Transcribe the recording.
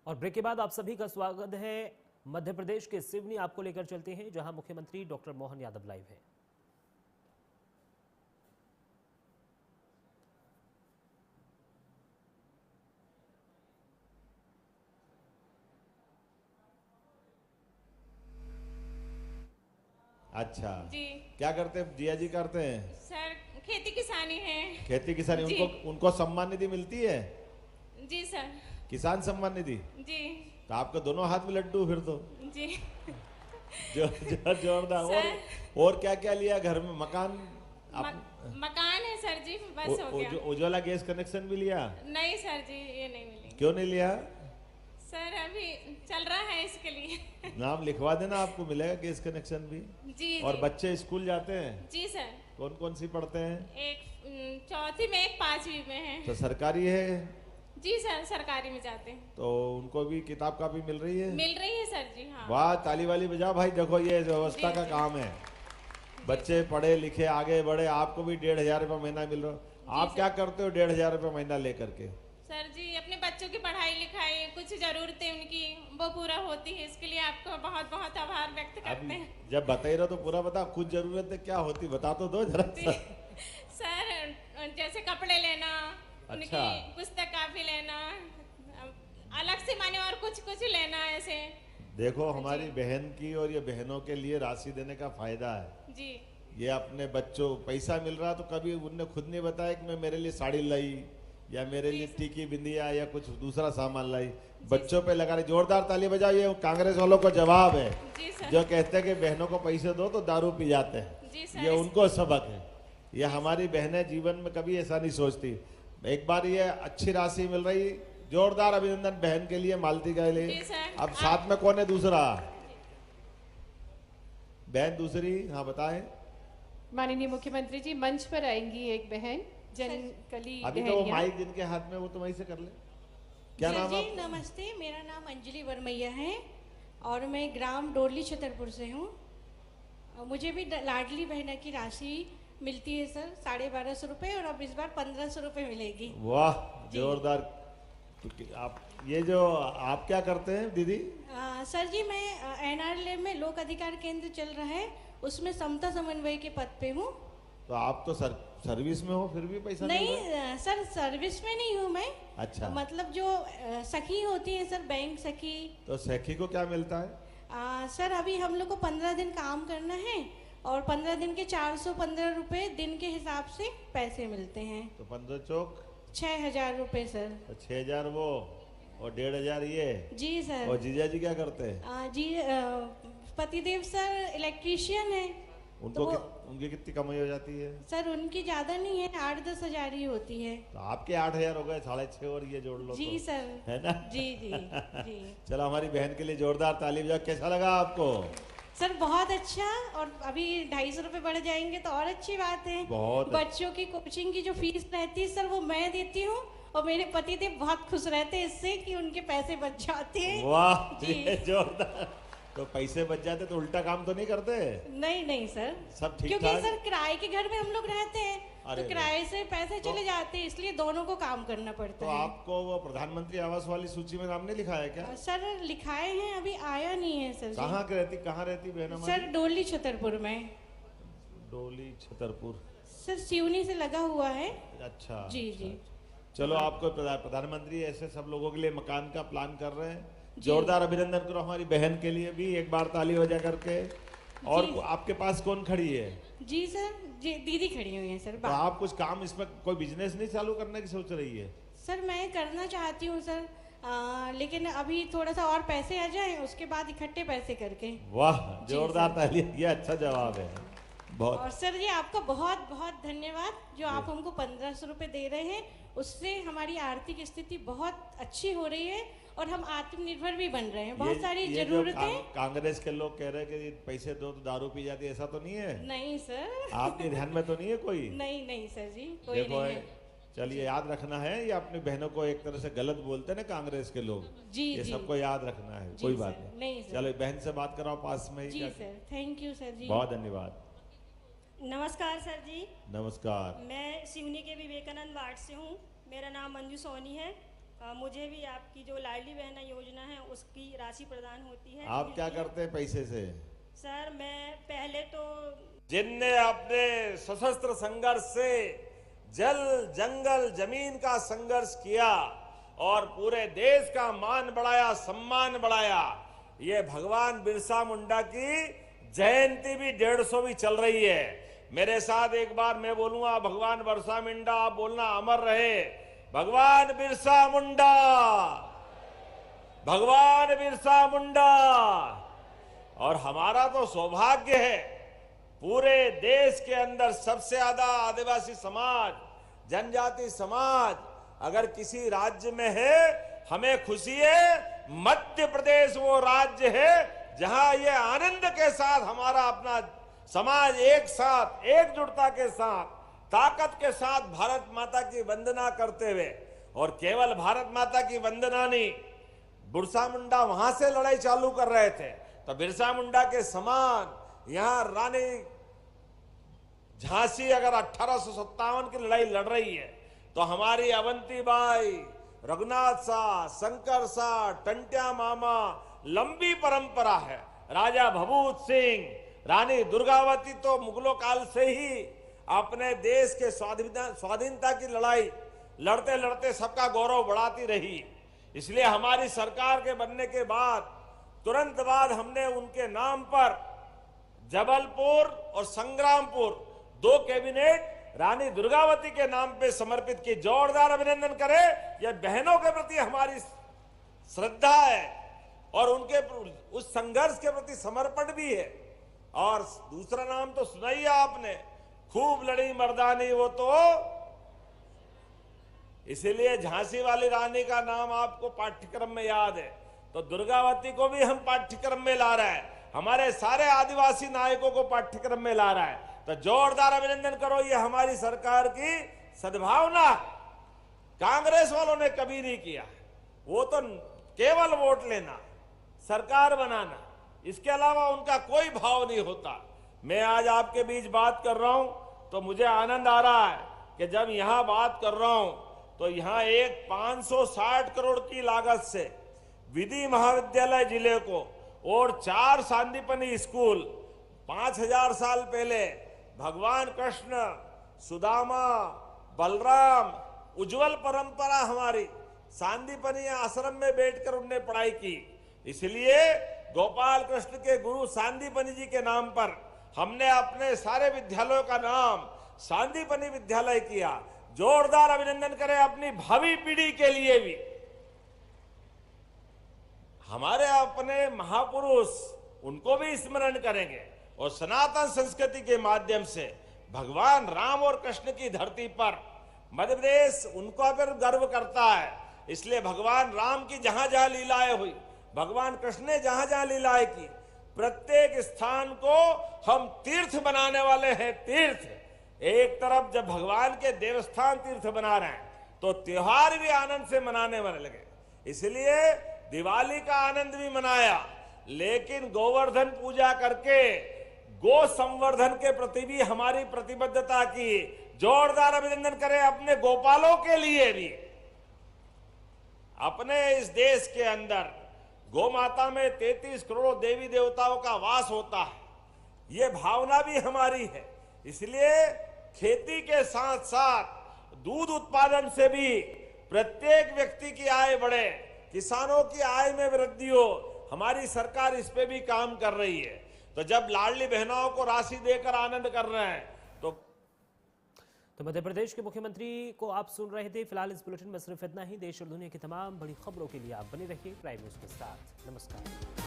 और ब्रेक के बाद आप सभी का स्वागत है। मध्य प्रदेश के सिवनी आपको लेकर चलते हैं, जहां मुख्यमंत्री डॉक्टर मोहन यादव लाइव हैं। अच्छा जी क्या करते हैं जिया जी? करते हैं सर, खेती किसानी है। खेती किसानी। जी। उनको सम्मान निधि मिलती है? जी सर। किसान सम्मान निधि। जी तो आपके दोनों हाथ में लड्डू फिर तो जी जोरदार। और क्या क्या लिया घर में? मकान मकान है सर जी, बस हो गया। उज्ज्वला गैस कनेक्शन भी लिया? नहीं सर जी, ये नहीं मिली। क्यों नहीं लिया? सर अभी चल रहा है इसके लिए। नाम लिखवा देना, आपको मिलेगा गैस कनेक्शन भी। जी और जी। बच्चे स्कूल जाते हैं? जी सर। कौन कौन सी पढ़ते हैं? एक चौथी में, एक पांचवी में है। तो सरकारी है? जी सर, सरकारी में जाते हैं। तो उनको भी किताब कापी मिल रही है? मिल रही है सर जी। हाँ। वाह, ताली वाली बजाओ भाई। देखो ये व्यवस्था जी, का जी। काम है। बच्चे पढ़े लिखे आगे बढ़े, आपको भी 1,500 रुपये महीना मिल रहा। आप क्या करते हो 1,500 रुपये महीना लेकर के? सर जी, अपने बच्चों की पढ़ाई लिखाई, कुछ जरूरतें उनकी वो पूरा होती है, इसके लिए आपको बहुत बहुत आभार व्यक्त करते हैं। जब बता ही रहो तो पूरा बता। कुछ जरूरतें क्या होती बता तो दो जरा। सर जैसे कपड़े लेना, अच्छा। उनकी पुस्तक काफी लेना, अलग से माने और कुछ कुछ लेना ऐसे। देखो हमारी बहन की और ये बहनों के लिए राशि देने का फायदा है। जी ये अपने बच्चों पैसा मिल रहा तो कभी उनने खुद नहीं बताया कि मैं मेरे लिए साड़ी लाई या मेरे लिए टीकी बिंदिया या कुछ दूसरा सामान लाई। बच्चों पे लगा रही। जोरदार ताली बजाओ। ये कांग्रेस वालों को जवाब है जी सर। जो कहते हैं कि बहनों को पैसे दो तो दारू पी जाते हैं। जी सर। ये उनको सबक है। ये हमारी बहनें जीवन में कभी ऐसा नहीं सोचती। एक बार ये अच्छी राशि मिल रही। जोरदार अभिनंदन बहन के लिए, मालती के लिए। जी सर। अब साथ में कौन है दूसरा? बहन दूसरी, हाँ बताएं। माननीय मुख्यमंत्री जी, मंच पर आएंगी एक बहन, जनकली अभी तो वो माइक जिनके हाथ में वो तो वहीं से कर ले। क्या नाम जी है? नमस्ते, मेरा नाम अंजलि वर्मैया है और मैं ग्राम डोरली छतरपुर से हूँ। मुझे भी लाडली बहना की राशि मिलती है सर, 1250 रुपये, और अब इस बार 1500 रुपये मिलेगी। वाह, जोरदार। तो आप ये जो आप क्या करते हैं दीदी? सर जी, मैं NRL में लोक अधिकार केंद्र चल रहा है, उसमें समता समन्वय के पद पे हूँ। तो आप तो सर्विस में हो फिर भी पैसा नहीं मिल रहा है? सर, सर्विस में नहीं हूँ मैं। अच्छा। मतलब जो सखी होती है सर, बैंक सखी। तो सखी को क्या मिलता है? सर अभी हम लोग को 15 दिन काम करना है और 15 दिन के 415 रुपये दिन के हिसाब से पैसे मिलते हैं। तो 15 चौक 6,000 रुपये सर। तो 6,000 वो और 1,500 ये। जी सर। और जीजा जी क्या करते हैं? जी पतिदेव सर इलेक्ट्रीशियन है। उनको उनकी कितनी कमाई हो जाती है? सर उनकी ज्यादा नहीं है, 8-10 हजार ही होती है। तो आपके 8,000 हो गए, 6.5 और ये जोड़ लो। जी तो, सर। है ना? जी जी जी। चलो हमारी बहन के लिए जोरदार ताली बजाओ। कैसा लगा आपको? सर बहुत अच्छा। और अभी 250 रुपये बढ़ जाएंगे तो और अच्छी बात है। बहुत। बच्चों की कोचिंग की जो फीस रहती है सर, वो मैं देती हूँ और मेरे पति देव बहुत खुश रहते हैं इससे कि उनके पैसे बच जाते हैं। वाह, जी। ये जोरदार। तो पैसे बच जाते तो उल्टा काम तो नहीं करते? नहीं नहीं सर, सब ठीक क्योंकि ठाक? सर किराए के घर में हम लोग रहते हैं अरे तो किराए से पैसे चले जाते हैं, इसलिए दोनों को काम करना पड़ता तो है। आपको वो प्रधानमंत्री आवास वाली सूची में नाम नहीं लिखा है क्या? सर लिखाए हैं, अभी आया नहीं है सर जी। कहाँ रहती बहन हमारी? सर डोली छतरपुर में। डोली छतरपुर। सर सिवनी से लगा हुआ है। अच्छा जी जी। चलो, आपको प्रधानमंत्री ऐसे सब लोगों के लिए मकान का प्लान कर रहे हैं। जोरदार अभिनंदन करो हमारी बहन के लिए भी, एक बार ताली हो जा करके। और आपके पास कौन खड़ी है? जी सर, जी दीदी खड़ी हुई है सर। तो आप कुछ काम इसमें कोई बिजनेस नहीं चालू करने की सोच रही है? सर मैं करना चाहती हूँ सर, लेकिन अभी थोड़ा सा और पैसे आ जाएं, उसके बाद इकट्ठे पैसे करके। वाह, जोरदार ताली। ये अच्छा जवाब है बहुत। और सर जी आपका बहुत बहुत धन्यवाद, जो आप हमको 1500 रुपये दे रहे हैं, उससे हमारी आर्थिक स्थिति बहुत अच्छी हो रही है और हम आत्मनिर्भर भी बन रहे हैं। बहुत सारी जरूरतें। कांग्रेस के लोग कह रहे हैं कि पैसे दो तो दारू पी जाती है, ऐसा तो नहीं है? नहीं सर। आपके ध्यान में तो नहीं है कोई? नहीं नहीं सर जी, कोई देखो नहीं है। चलिए, याद रखना है, ये अपनी बहनों को एक तरह से गलत बोलते हैं ना कांग्रेस के लोग। जी ये जी। सबको याद रखना है। जी कोई सर, बात नहीं सर। चलो बहन से बात कराओ पास में ही। जी सर, थैंक यू सर जी। बहुत धन्यवाद। नमस्कार सर जी। नमस्कार। मैं सिवनी के विवेकानंद वार्ड से हूँ। मेरा नाम मंजू सोनी है। मुझे भी आपकी जो लाडली बहना योजना है उसकी राशि प्रदान होती है। आप क्या करते हैं पैसे से? सर मैं पहले तो जिनने अपने सशस्त्र संघर्ष से जल जंगल जमीन का संघर्ष किया और पूरे देश का मान बढ़ाया, सम्मान बढ़ाया, ये भगवान बिरसा मुंडा की जयंती भी 150वीं चल रही है। मेरे साथ एक बार मैं बोलूंगा, भगवान बिरसा मुंडा, आप बोलना अमर रहे। भगवान बिरसा मुंडा, भगवान बिरसा मुंडा। और हमारा तो सौभाग्य है, पूरे देश के अंदर सबसे ज्यादा आदिवासी समाज, जनजाति समाज अगर किसी राज्य में है, हमें खुशी है। मध्य प्रदेश वो राज्य है जहां ये आनंद के साथ हमारा अपना समाज एक साथ, एकजुटता के साथ, ताकत के साथ भारत माता की वंदना करते हुए, और केवल भारत माता की वंदना नहीं, बिरसा मुंडा वहां से लड़ाई चालू कर रहे थे, तो बिरसा मुंडा के समान यहां रानी झांसी अगर 1857 की लड़ाई लड़ रही है, तो हमारी अवंतीबाई, रघुनाथ शाह, शंकर शाह, टंट्या मामा, लंबी परंपरा है। राजा भभूत सिंह, रानी दुर्गावती तो मुगलों काल से ही अपने देश के स्वाधीनता की लड़ाई लड़ते लड़ते सबका गौरव बढ़ाती रही। इसलिए हमारी सरकार के बनने के बाद तुरंत बाद हमने उनके नाम पर जबलपुर और संग्रामपुर 2 कैबिनेट रानी दुर्गावती के नाम पे समर्पित की। जोरदार अभिनंदन करें। यह बहनों के प्रति हमारी श्रद्धा है और उनके उस संघर्ष के प्रति समर्पण भी है। और दूसरा नाम तो सुना ही आपने, खूब लड़ी मर्दानी वो तो, इसीलिए झांसी वाली रानी का नाम आपको पाठ्यक्रम में याद है, तो दुर्गावती को भी हम पाठ्यक्रम में ला रहे हैं, हमारे सारे आदिवासी नायकों को पाठ्यक्रम में ला रहा है। तो जोरदार अभिनंदन करो, ये हमारी सरकार की सद्भावना कांग्रेस वालों ने कभी नहीं किया। वो तो केवल वोट लेना, सरकार बनाना, इसके अलावा उनका कोई भाव नहीं होता। मैं आज आपके बीच बात कर रहा हूं तो मुझे आनंद आ रहा है कि जब यहां बात कर रहा हूं तो यहां एक 560 करोड़ की लागत से विधि महाविद्यालय जिले को और 4 सांदीपनी स्कूल 5000 साल पहले भगवान कृष्ण, सुदामा, बलराम, उज्जवल परंपरा हमारी सांदीपनी आश्रम में बैठकर उनने पढ़ाई की। इसलिए गोपाल कृष्ण के गुरु सांदीपनी जी के नाम पर हमने अपने सारे विद्यालयों का नाम सांदीपनी विद्यालय किया। जोरदार अभिनंदन करें अपनी भावी पीढ़ी के लिए भी। हमारे अपने महापुरुष, उनको भी स्मरण करेंगे और सनातन संस्कृति के माध्यम से भगवान राम और कृष्ण की धरती पर मध्य प्रदेश उनको पर गर्व करता है। इसलिए भगवान राम की जहां जहां लीलाएं हुई, भगवान कृष्ण ने जहां जहां लीलाएं की, प्रत्येक स्थान को हम तीर्थ बनाने वाले हैं। तीर्थ एक तरफ जब भगवान के देवस्थान तीर्थ बना रहे हैं तो त्योहार भी आनंद से मनाने वाले लगे। इसलिए दिवाली का आनंद भी मनाया, लेकिन गोवर्धन पूजा करके गो संवर्धन के प्रति भी हमारी प्रतिबद्धता की। जोरदार अभिनंदन करें अपने गोपालों के लिए भी। अपने इस देश के अंदर गौ माता में 33 करोड़ देवी देवताओं का वास होता है, ये भावना भी हमारी है। इसलिए खेती के साथ साथ दूध उत्पादन से भी प्रत्येक व्यक्ति की आय बढ़े, किसानों की आय में वृद्धि हो, हमारी सरकार इस पे भी काम कर रही है। तो जब लाडली बहनों को राशि देकर आनंद कर रहे हैं तो मध्य प्रदेश के मुख्यमंत्री को आप सुन रहे थे। फिलहाल इस बुलेटिन में सिर्फ इतना ही। देश और दुनिया की तमाम बड़ी खबरों के लिए आप बने रहिए प्राइम न्यूज के साथ। नमस्कार।